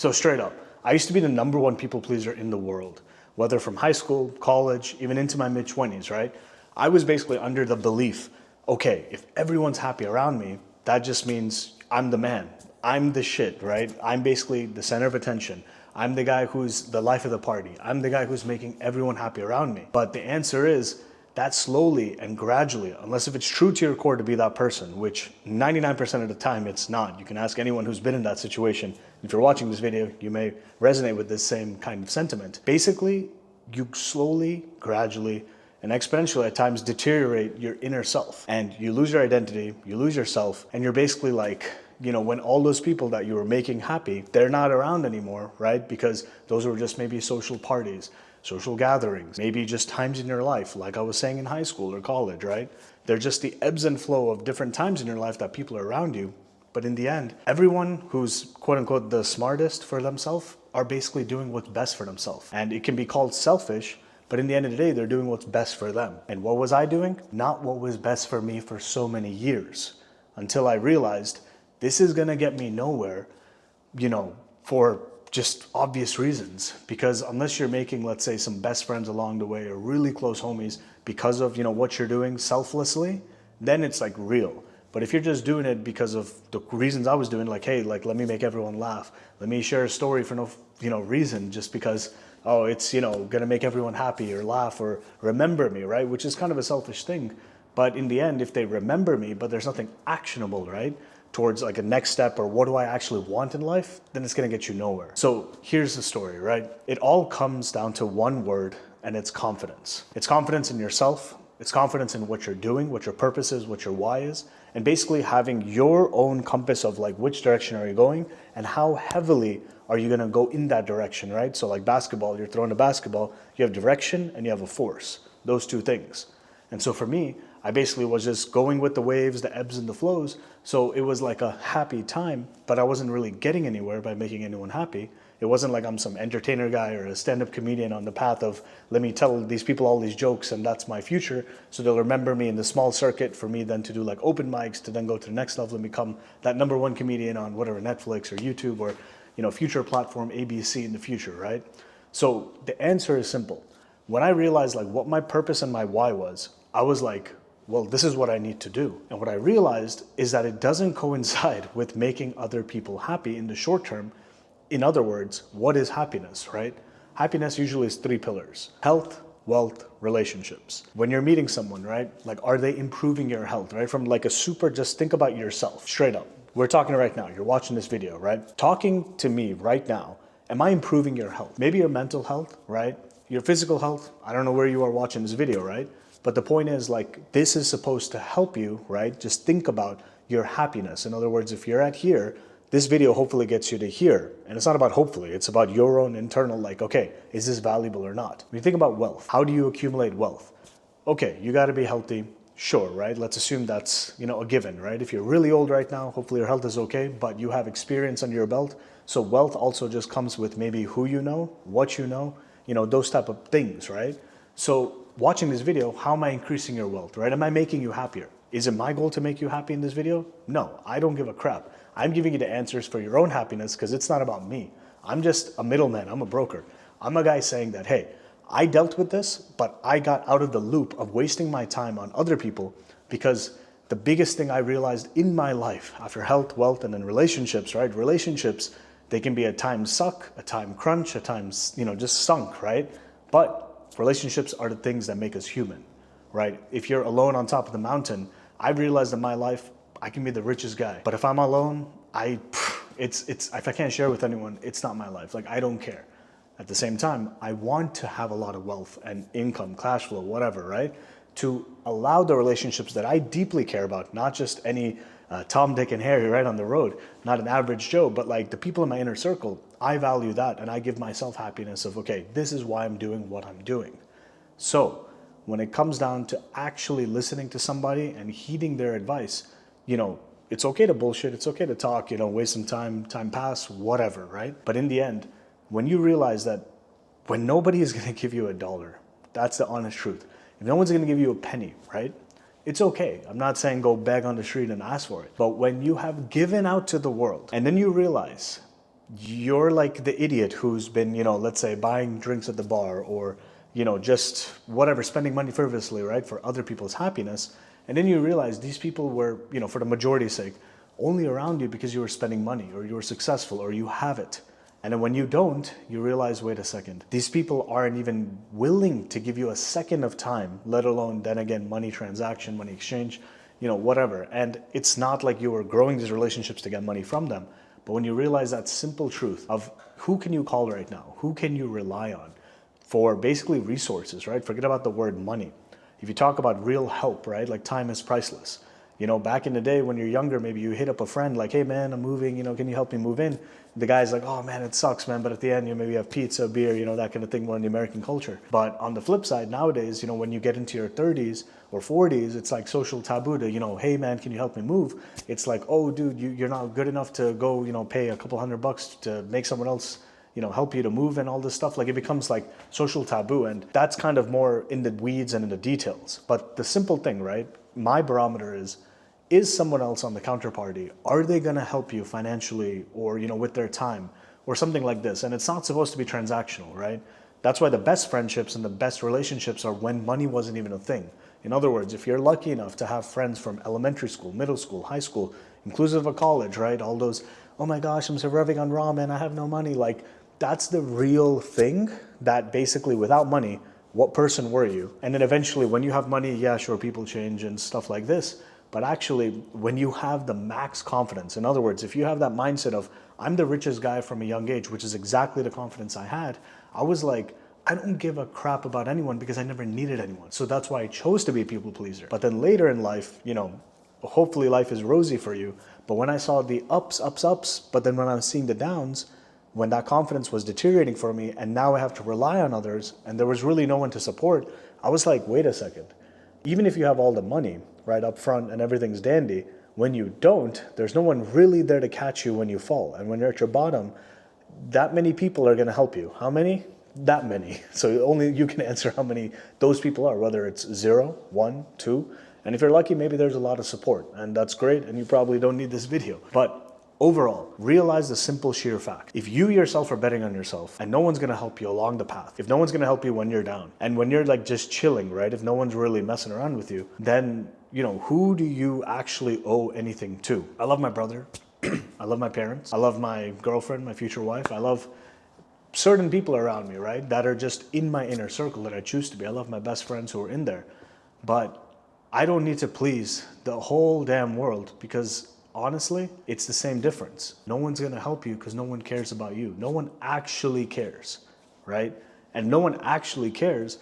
So straight up, I used to be the #1 people pleaser in the world, whether from high school, college, even into my mid-20s, right? I was basically under the belief, okay, if everyone's happy around me, that just means I'm the man. I'm the shit, right? I'm basically the center of attention. I'm the guy who's the life of the party. I'm the guy who's making everyone happy around me. But the answer is that slowly and gradually, unless if it's true to your core to be that person, which 99% of the time it's not. You can ask anyone who's been in that situation. If you're watching this video, you may resonate with this same kind of sentiment. Basically, you slowly, gradually, and exponentially at times deteriorate your inner self, and you lose your identity, you lose yourself, and you're basically like, you know, when all those people that you were making happy, they're not around anymore, right? Because those were just maybe social parties, social gatherings, maybe just times in your life, like I was saying in high school or college, right? They're just the ebbs and flow of different times in your life that people are around you. But in the end, everyone who's quote unquote the smartest for themselves are basically doing what's best for themselves. And it can be called selfish, but in the end of the day, they're doing what's best for them. And what was I doing? Not what was best for me for so many years, until I realized this is gonna get me nowhere, you know, for just obvious reasons. Because unless you're making, let's say, some best friends along the way or really close homies because of, you know, what you're doing selflessly, then it's like real. But if you're just doing it because of the reasons I was doing, like, hey, like, let me make everyone laugh. Let me share a story for no, you know, reason, just because, oh, it's, you know, gonna make everyone happy or laugh or remember me, right? Which is kind of a selfish thing. But in the end, if they remember me, but there's nothing actionable, right? Towards like a next step or what do I actually want in life, then it's gonna get you nowhere. So here's the story, right? It all comes down to one word, and it's confidence. It's confidence in yourself. It's confidence in what you're doing, what your purpose is, what your why is, and basically having your own compass of like which direction are you going and how heavily are you gonna go in that direction, right? So like basketball, you're throwing a basketball, you have direction and you have a force, those two things. And so for me, I basically was just going with the waves, the ebbs and the flows. So it was like a happy time, but I wasn't really getting anywhere by making anyone happy. It wasn't like I'm some entertainer guy or a stand-up comedian on the path of, let me tell these people all these jokes and that's my future. So they'll remember me in the small circuit for me then to do like open mics, to then go to the next level and become that #1 comedian on whatever, Netflix or YouTube or, you know, future platform ABC in the future, right? So the answer is simple. When I realized like what my purpose and my why was, I was like, well, this is what I need to do. And what I realized is that it doesn't coincide with making other people happy in the short term. In other words, what is happiness, right? Happiness usually is 3 pillars: health, wealth, relationships. When you're meeting someone, right? Like, are they improving your health, right? From like a super, just think about yourself, straight up. We're talking right now, you're watching this video, right? Talking to me right now, am I improving your health? Maybe your mental health, right? Your physical health, I don't know where you are watching this video, right? But the point is, like, this is supposed to help you, right? Just think about your happiness. In other words, if you're at here, this video hopefully gets you to here. And it's not about hopefully, it's about your own internal, like, okay, is this valuable or not? When you think about wealth, how do you accumulate wealth? Okay, you gotta be healthy, sure, right? Let's assume that's, you know, a given, right? If you're really old right now, hopefully your health is okay, but you have experience under your belt. So wealth also just comes with maybe who you know, what you know, those type of things, right? So watching this video, how am I increasing your wealth, right? Am I making you happier? Is it my goal to make you happy in this video? No, I don't give a crap. I'm giving you the answers for your own happiness because it's not about me. I'm just a middleman, I'm a broker. I'm a guy saying that, hey, I dealt with this, but I got out of the loop of wasting my time on other people, because the biggest thing I realized in my life after health, wealth, and then relationships, right? Relationships, they can be at times suck, a time crunch, at times, just sunk, right? But relationships are the things that make us human, right? If you're alone on top of the mountain, I've realized in my life, I can be the richest guy. But if I'm alone, if I can't share with anyone, it's not my life. Like, I don't care. At the same time, I want to have a lot of wealth and income, cash flow, whatever, right? To allow the relationships that I deeply care about, not just any Tom, Dick, and Harry right on the road, not an average Joe, but like the people in my inner circle, I value that, and I give myself happiness of, okay, this is why I'm doing what I'm doing. So when it comes down to actually listening to somebody and heeding their advice, it's okay to bullshit, it's okay to talk, waste some time pass, whatever, right? But in the end, when you realize that when nobody is gonna give you $1, that's the honest truth. If no one's gonna give you a penny, right? It's okay. I'm not saying go beg on the street and ask for it. But when you have given out to the world and then you realize you're like the idiot who's been, let's say buying drinks at the bar or, just whatever, spending money frivolously, right, for other people's happiness. And then you realize these people were, for the majority's sake, only around you because you were spending money or you were successful or you have it. And then when you don't, you realize, wait a second, these people aren't even willing to give you a second of time, let alone then again, money transaction, money exchange, whatever. And it's not like you were growing these relationships to get money from them. But when you realize that simple truth of who can you call right now? Who can you rely on for basically resources, right? Forget about the word money. If you talk about real help, right? Like time is priceless. Back in the day when you're younger, maybe you hit up a friend like, hey man, I'm moving, can you help me move in? The guy's like, oh man, it sucks, man. But at the end, you maybe have pizza, beer, that kind of thing more in the American culture. But on the flip side, nowadays, when you get into your 30s or 40s, it's like social taboo to, hey man, can you help me move? It's like, oh dude, you're not good enough to go, pay a couple $100 to make someone else help you to move and all this stuff. Like it becomes like social taboo, and that's kind of more in the weeds and in the details. But the simple thing, right? My barometer is someone else on the counterparty, are they gonna help you financially or with their time or something like this? And it's not supposed to be transactional, right? That's why the best friendships and the best relationships are when money wasn't even a thing. In other words, if you're lucky enough to have friends from elementary school, middle school, high school, inclusive of college, right? All those, oh my gosh, I'm surviving on ramen, I have no money. Like that's the real thing that basically without money, what person were you? And then eventually when you have money, yeah, sure, people change and stuff like this. But actually, when you have the max confidence, in other words, if you have that mindset of, I'm the richest guy from a young age, which is exactly the confidence I had, I was like, I don't give a crap about anyone because I never needed anyone. So that's why I chose to be a people pleaser. But then later in life, hopefully life is rosy for you. But when I saw the ups, but then when I was seeing the downs, when that confidence was deteriorating for me and now I have to rely on others and there was really no one to support, I was like, wait a second. Even if you have all the money right up front and everything's dandy, when you don't, there's no one really there to catch you when you fall. And when you're at your bottom, that many people are going to help you. How many? That many. So only you can answer how many those people are, whether it's 0, 1, 2. And if you're lucky, maybe there's a lot of support. And that's great. And you probably don't need this video. But overall, realize the simple sheer fact. If you yourself are betting on yourself and no one's gonna help you along the path, if no one's gonna help you when you're down, and when you're like just chilling, right? If no one's really messing around with you, then, who do you actually owe anything to? I love my brother. I love my parents. I love my girlfriend, my future wife. I love certain people around me, right? That are just in my inner circle that I choose to be. I love my best friends who are in there. But I don't need to please the whole damn world because honestly, it's the same difference. No one's gonna help you because no one cares about you. No one actually cares, right? And no one actually cares,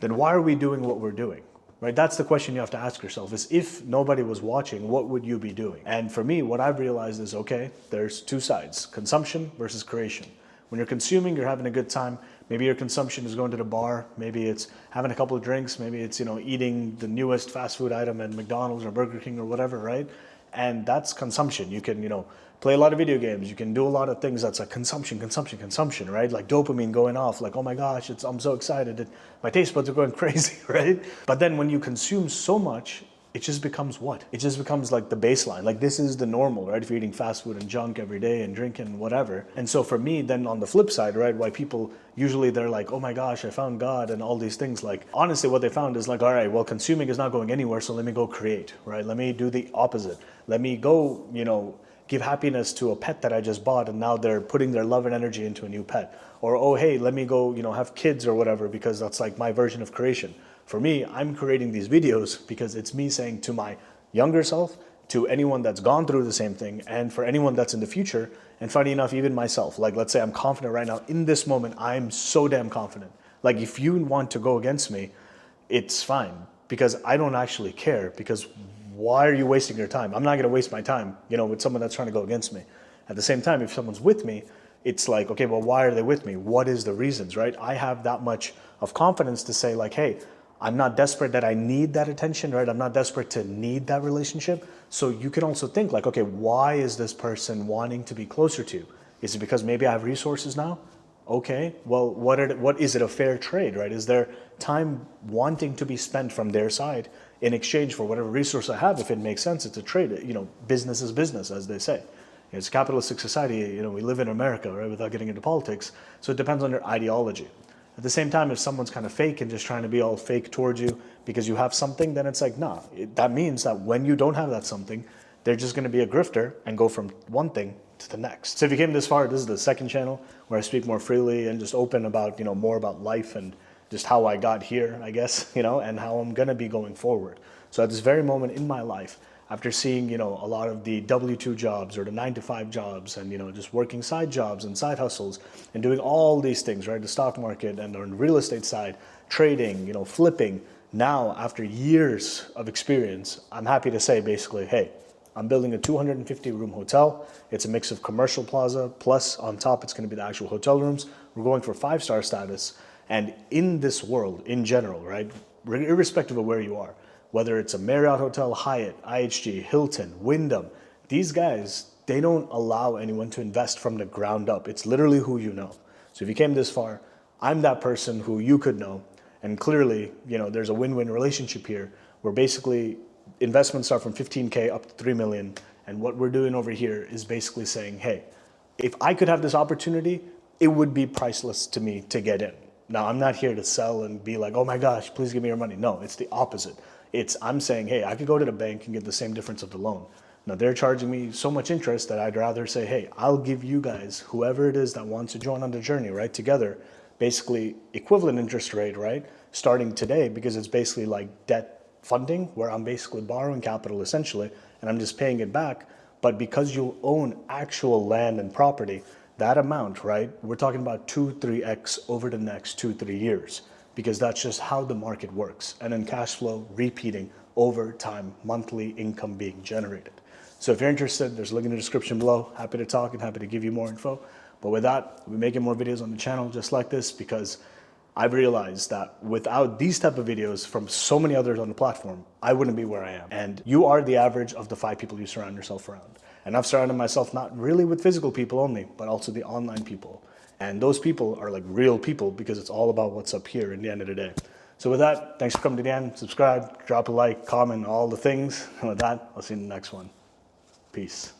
then why are we doing what we're doing, right? That's the question you have to ask yourself is if nobody was watching, what would you be doing? And for me, what I've realized is, okay, there's two sides, consumption versus creation. When you're consuming, you're having a good time. Maybe your consumption is going to the bar. Maybe it's having a couple of drinks. Maybe it's, eating the newest fast food item at McDonald's or Burger King or whatever, right? And that's consumption. You can, play a lot of video games. You can do a lot of things that's like consumption, right? Like dopamine going off, like, oh my gosh, I'm so excited. My taste buds are going crazy, right? But then when you consume so much, it just becomes what? It just becomes like the baseline. Like this is the normal, right? If you're eating fast food and junk every day and drinking whatever. And so for me, then on the flip side, right, why people usually they're like, oh my gosh, I found God and all these things. Like honestly, what they found is like, all right, well, consuming is not going anywhere. So let me go create, right? Let me do the opposite. Let me go, give happiness to a pet that I just bought and now they're putting their love and energy into a new pet. Or, oh, hey, let me go, have kids or whatever because that's like my version of creation. For me, I'm creating these videos because it's me saying to my younger self, to anyone that's gone through the same thing, and for anyone that's in the future, and funny enough, even myself, like let's say I'm confident right now, in this moment, I'm so damn confident. Like if you want to go against me, it's fine because I don't actually care because why are you wasting your time? I'm not gonna waste my time, with someone that's trying to go against me. At the same time, if someone's with me, it's like, okay, well, why are they with me? What is the reasons, right? I have that much of confidence to say like, hey, I'm not desperate that I need that attention, right? I'm not desperate to need that relationship. So you can also think like, okay, why is this person wanting to be closer to you? Is it because maybe I have resources now? Okay, well, what is it a fair trade, right? Is there time wanting to be spent from their side in exchange for whatever resource I have? If it makes sense, it's a trade. Business is business, as they say. It's a capitalistic society. We live in America, right? Without getting into politics, so it depends on your ideology. At the same time, if someone's kind of fake and just trying to be all fake towards you because you have something, then it's like, nah. That means that when you don't have that something, they're just going to be a grifter and go from one thing to the next. So if you came this far, this is the second channel where I speak more freely and just open about, more about life and just how I got here, I guess, and how I'm going to be going forward. So at this very moment in my life, after seeing, a lot of the W-2 jobs or the 9-to-5 jobs and, just working side jobs and side hustles and doing all these things, right? The stock market and on the real estate side, trading, flipping. Now, after years of experience, I'm happy to say basically, hey, I'm building a 250-room hotel. It's a mix of commercial plaza, plus on top, it's going to be the actual hotel rooms. We're going for 5-star status. And in this world, in general, right, irrespective of where you are, whether it's a Marriott Hotel, Hyatt, IHG, Hilton, Wyndham, these guys, they don't allow anyone to invest from the ground up. It's literally who you know. So if you came this far, I'm that person who you could know. And clearly, there's a win-win relationship here where basically investments start from 15K up to 3 million. And what we're doing over here is basically saying, hey, if I could have this opportunity, it would be priceless to me to get in. Now, I'm not here to sell and be like, oh my gosh, please give me your money. No, it's the opposite. I'm saying, hey, I could go to the bank and get the same difference of the loan. Now, they're charging me so much interest that I'd rather say, hey, I'll give you guys, whoever it is that wants to join on the journey, right, together, basically equivalent interest rate, right, starting today, because it's basically like debt funding where I'm basically borrowing capital essentially, and I'm just paying it back. But because you own actual land and property, that amount, right, we're talking about 2-3x over the next 2-3 years. Because that's just how the market works. And then cash flow repeating over time, monthly income being generated. So if you're interested, there's a link in the description below. Happy to talk and happy to give you more info. But with that, we'll be making more videos on the channel just like this because I've realized that without these type of videos from so many others on the platform, I wouldn't be where I am. And you are the average of the 5 people you surround yourself around. And I've surrounded myself not really with physical people only, but also the online people. And those people are like real people because it's all about what's up here in the end of the day. So with that, thanks for coming to the end. Subscribe, drop a like, comment, all the things. And with that, I'll see you in the next one. Peace.